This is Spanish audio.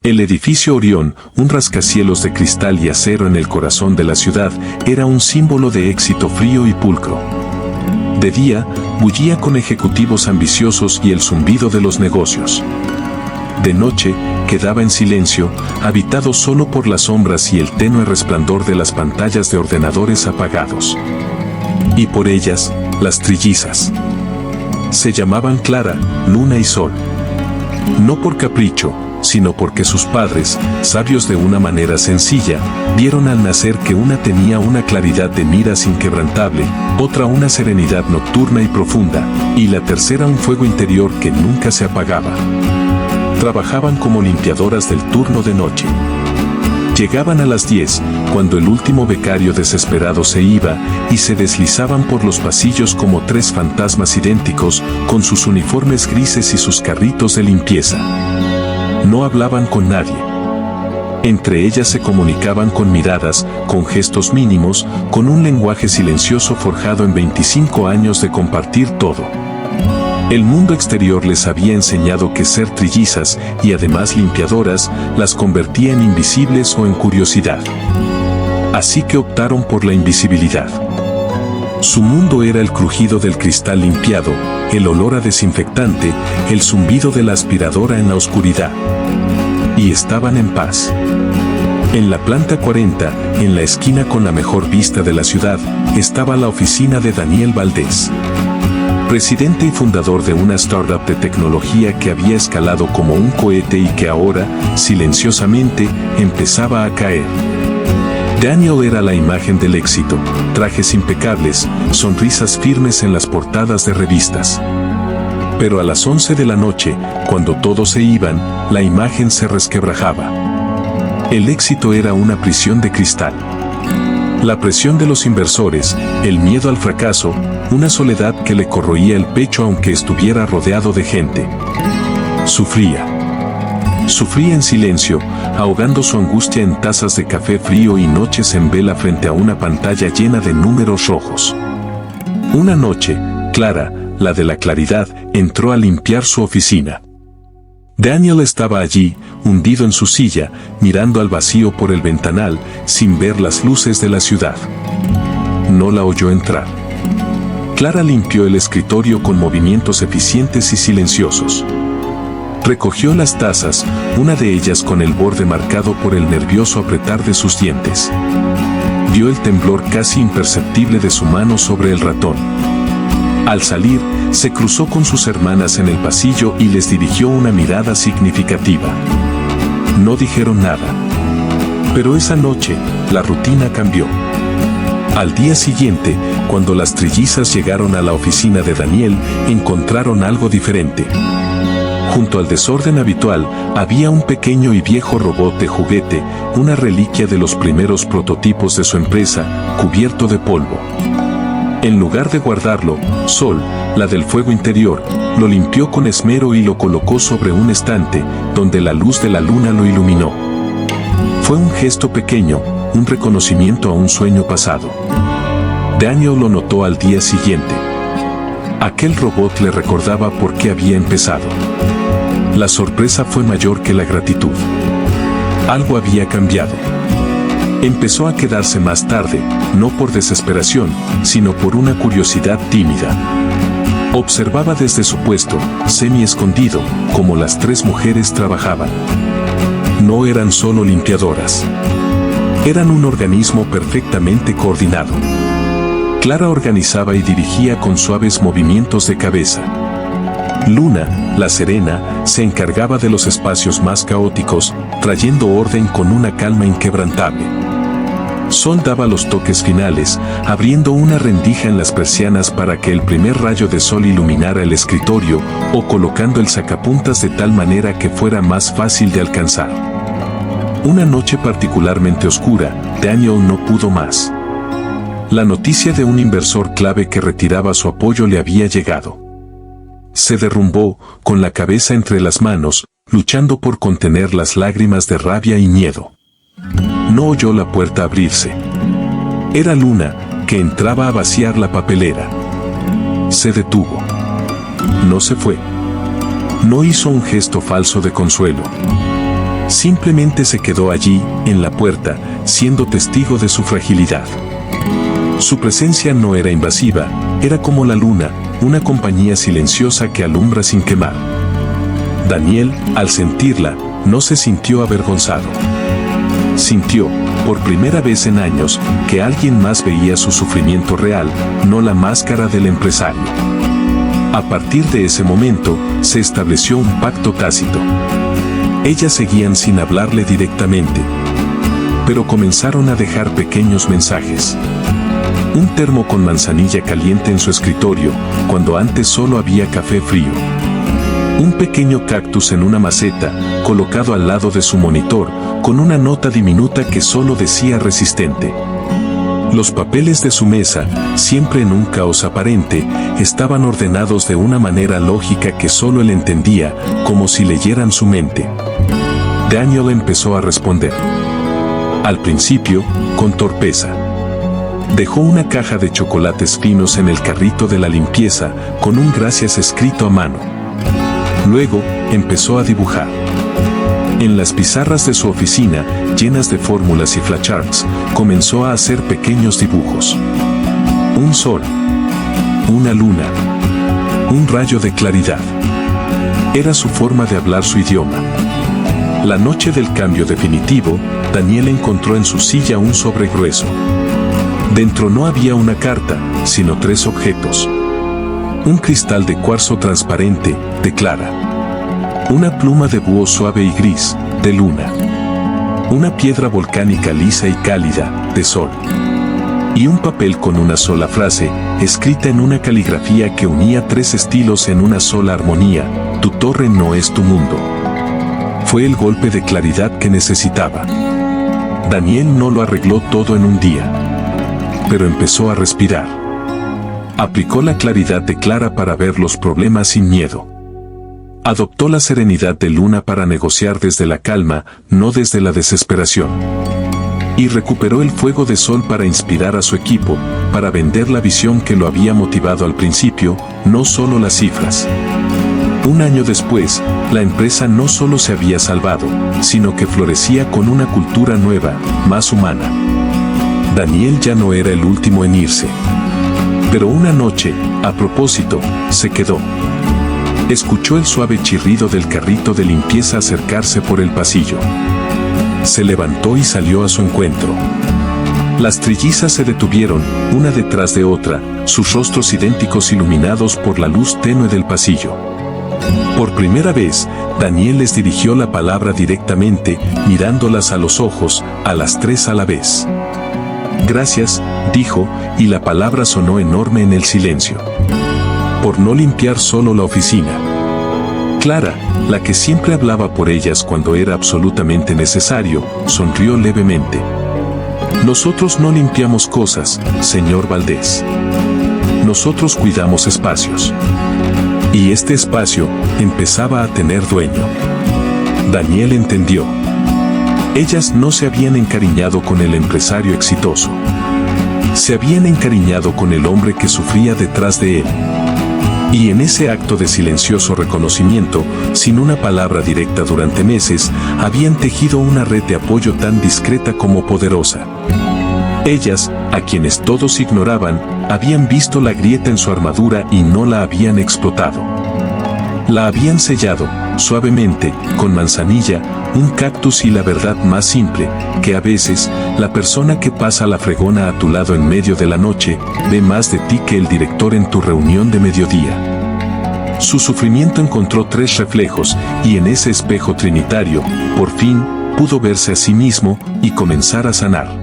El edificio Orión, un rascacielos de cristal y acero en el corazón de la ciudad, era un símbolo de éxito frío y pulcro. De día, bullía con ejecutivos ambiciosos y el zumbido de los negocios. De noche, quedaba en silencio, habitado solo por las sombras y el tenue resplandor de las pantallas de ordenadores apagados. Y por ellas, las trillizas. Se llamaban Clara, Luna y Sol. No por capricho, sino porque sus padres, sabios de una manera sencilla, vieron al nacer que una tenía una claridad de miras inquebrantable, otra una serenidad nocturna y profunda, y la tercera un fuego interior que nunca se apagaba. Trabajaban como limpiadoras del turno de noche. Llegaban a las 10, cuando el último becario desesperado se iba, y se deslizaban por los pasillos como tres fantasmas idénticos, con sus uniformes grises y sus carritos de limpieza. No hablaban con nadie. Entre ellas se comunicaban con miradas, con gestos mínimos, con un lenguaje silencioso forjado en 25 años de compartir todo. El mundo exterior les había enseñado que ser trillizas, y además limpiadoras, las convertía en invisibles o en curiosidad. Así que optaron por la invisibilidad. Su mundo era el crujido del cristal limpiado, el olor a desinfectante, el zumbido de la aspiradora en la oscuridad. Y estaban en paz. En la planta 40, en la esquina con la mejor vista de la ciudad, estaba la oficina de Daniel Valdés. Presidente y fundador de una startup de tecnología que había escalado como un cohete y que ahora, silenciosamente, empezaba a caer. Daniel era la imagen del éxito, trajes impecables, sonrisas firmes en las portadas de revistas. Pero a las 11 de la noche, cuando todos se iban, la imagen se resquebrajaba. El éxito era una prisión de cristal. La presión de los inversores, el miedo al fracaso, una soledad que le corroía el pecho aunque estuviera rodeado de gente. Sufría. Sufría en silencio, ahogando su angustia en tazas de café frío y noches en vela frente a una pantalla llena de números rojos. Una noche, Clara, la de la claridad, entró a limpiar su oficina. Daniel estaba allí, hundido en su silla, mirando al vacío por el ventanal, sin ver las luces de la ciudad. No la oyó entrar. Clara limpió el escritorio con movimientos eficientes y silenciosos. Recogió las tazas, una de ellas con el borde marcado por el nervioso apretar de sus dientes. Vio el temblor casi imperceptible de su mano sobre el ratón. Al salir, se cruzó con sus hermanas en el pasillo y les dirigió una mirada significativa. No dijeron nada. Pero esa noche, la rutina cambió. Al día siguiente, cuando las trillizas llegaron a la oficina de Daniel, encontraron algo diferente. Junto al desorden habitual, había un pequeño y viejo robot de juguete, una reliquia de los primeros prototipos de su empresa, cubierto de polvo. En lugar de guardarlo, Sol, la del fuego interior, lo limpió con esmero y lo colocó sobre un estante, donde la luz de la luna lo iluminó. Fue un gesto pequeño, un reconocimiento a un sueño pasado. Daniel lo notó al día siguiente. Aquel robot le recordaba por qué había empezado. La sorpresa fue mayor que la gratitud. Algo había cambiado. Empezó a quedarse más tarde, no por desesperación, sino por una curiosidad tímida. Observaba desde su puesto, semi-escondido, cómo las tres mujeres trabajaban. No eran solo limpiadoras. Eran un organismo perfectamente coordinado. Clara organizaba y dirigía con suaves movimientos de cabeza. Luna, la serena, se encargaba de los espacios más caóticos, trayendo orden con una calma inquebrantable. Sol daba los toques finales, abriendo una rendija en las persianas para que el primer rayo de sol iluminara el escritorio, o colocando el sacapuntas de tal manera que fuera más fácil de alcanzar. Una noche particularmente oscura, Daniel no pudo más. La noticia de un inversor clave que retiraba su apoyo le había llegado. Se derrumbó, con la cabeza entre las manos, luchando por contener las lágrimas de rabia y miedo. No oyó la puerta abrirse. Era Luna, que entraba a vaciar la papelera. Se detuvo. No se fue. No hizo un gesto falso de consuelo. Simplemente se quedó allí, en la puerta, siendo testigo de su fragilidad. Su presencia no era invasiva, era como la luna, una compañía silenciosa que alumbra sin quemar. Daniel, al sentirla, no se sintió avergonzado. Sintió, por primera vez en años, que alguien más veía su sufrimiento real, no la máscara del empresario. A partir de ese momento, se estableció un pacto tácito. Ellas seguían sin hablarle directamente, pero comenzaron a dejar pequeños mensajes. Un termo con manzanilla caliente en su escritorio, cuando antes solo había café frío. Un pequeño cactus en una maceta, colocado al lado de su monitor, con una nota diminuta que solo decía resistente. Los papeles de su mesa, siempre en un caos aparente, estaban ordenados de una manera lógica que solo él entendía, como si leyeran su mente. Daniel empezó a responder. Al principio, con torpeza. Dejó una caja de chocolates finos en el carrito de la limpieza, con un gracias escrito a mano. Luego, empezó a dibujar. En las pizarras de su oficina, llenas de fórmulas y flashcards, comenzó a hacer pequeños dibujos. Un sol. Una luna. Un rayo de claridad. Era su forma de hablar su idioma. La noche del cambio definitivo, Daniel encontró en su silla un sobre grueso. Dentro no había una carta, sino 3 objetos. Un cristal de cuarzo transparente, de Clara. Una pluma de búho suave y gris, de Luna. Una piedra volcánica lisa y cálida, de Sol. Y un papel con una sola frase, escrita en una caligrafía que unía 3 estilos en una sola armonía: tu torre no es tu mundo. Fue el golpe de claridad que necesitaba. Daniel no lo arregló todo en un día, pero empezó a respirar. Aplicó la claridad de Clara para ver los problemas sin miedo. Adoptó la serenidad de Luna para negociar desde la calma, no desde la desesperación. Y recuperó el fuego de Sol para inspirar a su equipo, para vender la visión que lo había motivado al principio, no solo las cifras. Un año después, la empresa no solo se había salvado, sino que florecía con una cultura nueva, más humana. Daniel ya no era el último en irse. Pero una noche, a propósito, se quedó. Escuchó el suave chirrido del carrito de limpieza acercarse por el pasillo. Se levantó y salió a su encuentro. Las trillizas se detuvieron, una detrás de otra, sus rostros idénticos iluminados por la luz tenue del pasillo. Por primera vez, Daniel les dirigió la palabra directamente, mirándolas a los ojos, a las 3 a la vez. Gracias, dijo, y la palabra sonó enorme en el silencio. Por no limpiar solo la oficina. Clara, la que siempre hablaba por ellas cuando era absolutamente necesario, sonrió levemente. Nosotros no limpiamos cosas, señor Valdés. Nosotros cuidamos espacios. Y este espacio empezaba a tener dueño. Daniel entendió. Ellas no se habían encariñado con el empresario exitoso. Se habían encariñado con el hombre que sufría detrás de él. Y en ese acto de silencioso reconocimiento, sin una palabra directa durante meses, habían tejido una red de apoyo tan discreta como poderosa. Ellas, a quienes todos ignoraban, habían visto la grieta en su armadura y no la habían explotado. La habían sellado, suavemente, con manzanilla, un cactus y la verdad más simple, que a veces, la persona que pasa la fregona a tu lado en medio de la noche, ve más de ti que el director en tu reunión de mediodía. Su sufrimiento encontró 3 reflejos, y en ese espejo trinitario, por fin, pudo verse a sí mismo, y comenzar a sanar.